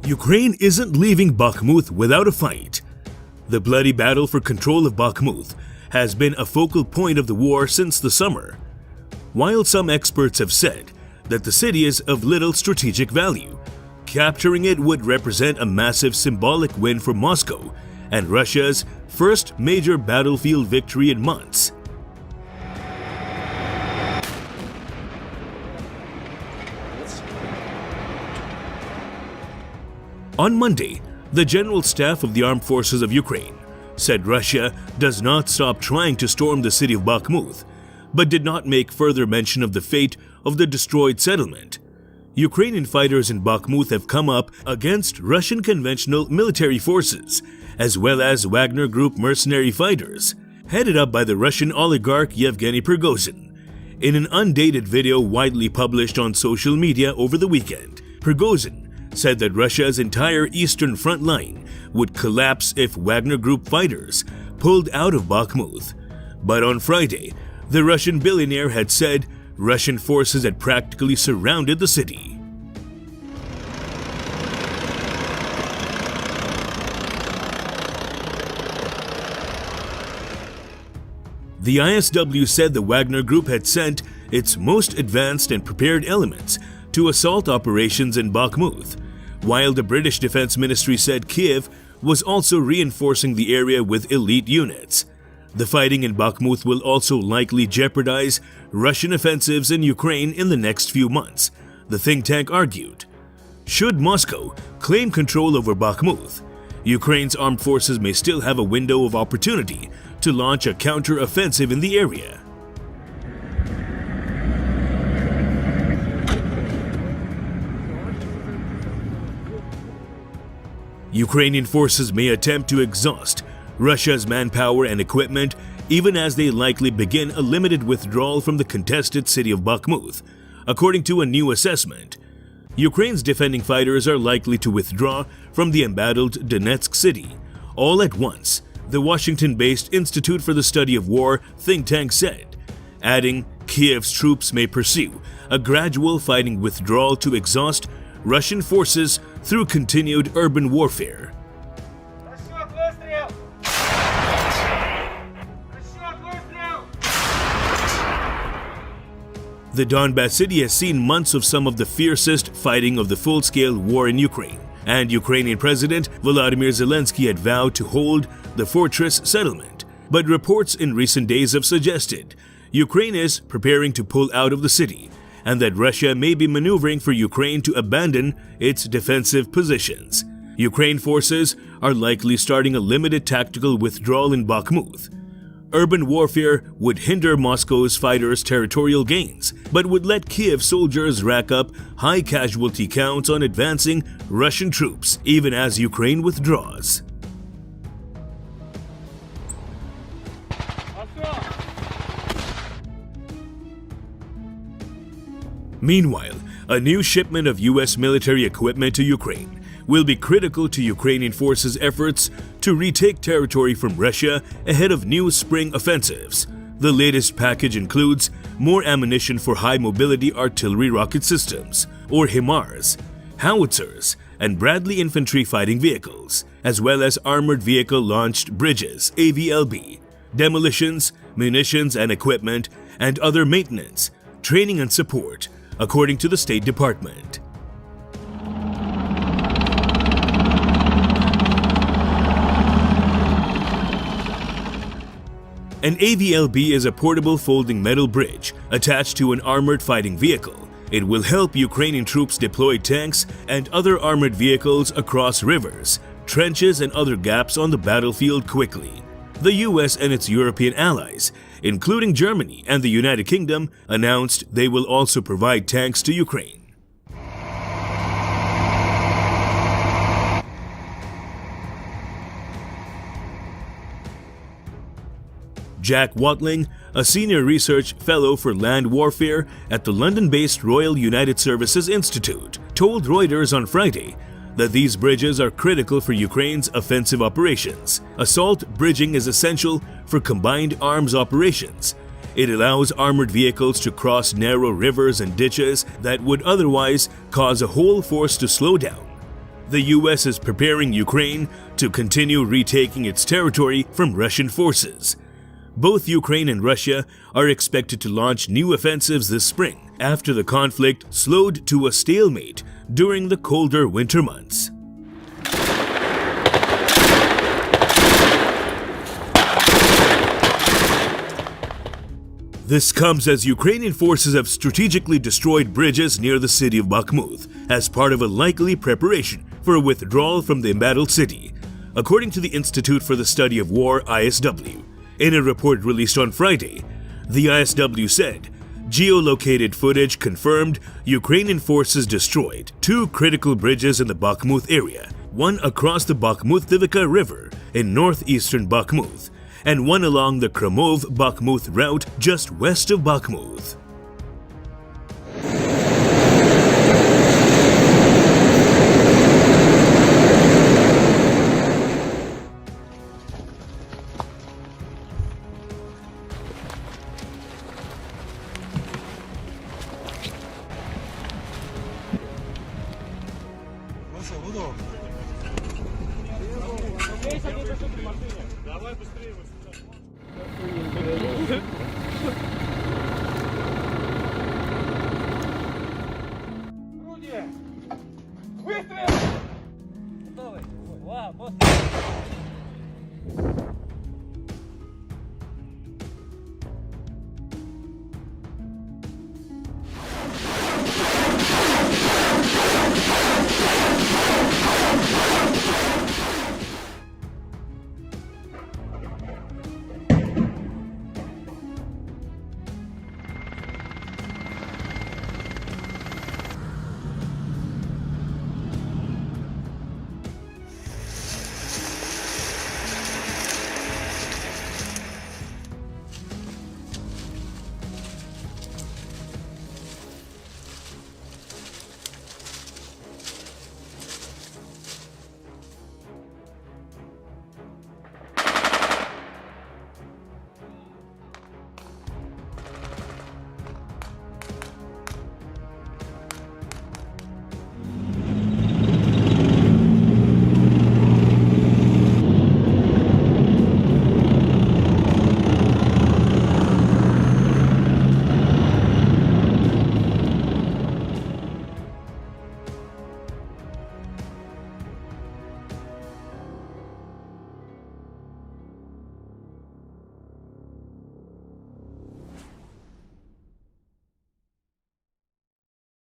Ukraine isn't leaving Bakhmut without a fight. The bloody battle for control of Bakhmut has been a focal point of the war since the summer. While some experts have said that the city is of little strategic value, capturing it would represent a massive symbolic win for Moscow and Russia's first major battlefield victory in months. On Monday, the General Staff of the Armed Forces of Ukraine said Russia does not stop trying to storm the city of Bakhmut, but did not make further mention of the fate of the destroyed settlement. Ukrainian fighters in Bakhmut have come up against Russian conventional military forces, as well as Wagner Group mercenary fighters, headed up by the Russian oligarch Yevgeny Prigozhin. In an undated video widely published on social media over the weekend, Prigozhin said that Russia's entire eastern front line would collapse if Wagner Group fighters pulled out of Bakhmut. But on Friday, the Russian billionaire had said Russian forces had practically surrounded the city. The ISW said the Wagner Group had sent its most advanced and prepared elements to assault operations in Bakhmut, while the British Defense Ministry said Kiev was also reinforcing the area with elite units. The fighting in Bakhmut will also likely jeopardize Russian offensives in Ukraine in the next few months, the think tank argued. Should Moscow claim control over Bakhmut, Ukraine's armed forces may still have a window of opportunity to launch a counter-offensive in the area. Ukrainian forces may attempt to exhaust Russia's manpower and equipment even as they likely begin a limited withdrawal from the contested city of Bakhmut, according to a new assessment. Ukraine's defending fighters are likely to withdraw from the embattled Donetsk city all at once, the Washington-based Institute for the Study of War think tank said, adding Kiev's troops may pursue a gradual fighting withdrawal to exhaust Russian forces through continued urban warfare. The Donbas city has seen months of some of the fiercest fighting of the full-scale war in Ukraine, and Ukrainian President Volodymyr Zelensky had vowed to hold the fortress settlement. But reports in recent days have suggested Ukraine is preparing to pull out of the city, and that Russia may be maneuvering for Ukraine to abandon its defensive positions. Ukraine forces are likely starting a limited tactical withdrawal in Bakhmut. Urban warfare would hinder Moscow's fighters' territorial gains, but would let Kiev soldiers rack up high casualty counts on advancing Russian troops, even as Ukraine withdraws. Meanwhile, a new shipment of U.S. military equipment to Ukraine will be critical to Ukrainian forces' efforts to retake territory from Russia ahead of new spring offensives. The latest package includes more ammunition for high-mobility artillery rocket systems, or HIMARS, howitzers, and Bradley infantry fighting vehicles, as well as armored vehicle-launched bridges, AVLB, demolitions, munitions and equipment, and other maintenance, training and support, according to the State Department. An AVLB is a portable folding metal bridge attached to an armored fighting vehicle. It will help Ukrainian troops deploy tanks and other armored vehicles across rivers, trenches, and other gaps on the battlefield quickly. The US and its European allies, including Germany and the United Kingdom, announced they will also provide tanks to Ukraine. Jack Watling, a senior research fellow for land warfare at the London-based Royal United Services Institute, told Reuters on Friday that these bridges are critical for Ukraine's offensive operations. Assault bridging is essential for combined arms operations, It allows armored vehicles to cross narrow rivers and ditches that would otherwise cause a whole force to slow down. The US is preparing Ukraine to continue retaking its territory from Russian forces. Both Ukraine and Russia are expected to launch new offensives this spring after the conflict slowed to a stalemate during the colder winter months. This comes as Ukrainian forces have strategically destroyed bridges near the city of Bakhmut as part of a likely preparation for a withdrawal from the embattled city, according to the Institute for the Study of War (ISW). In a report released on Friday, the ISW said geolocated footage confirmed Ukrainian forces destroyed 2 critical bridges in the Bakhmut area, one across the Bakhmut-Divika River in northeastern Bakhmut, and one along the Kromov-Bakhmut route just west of Bakhmut. Давай быстрее.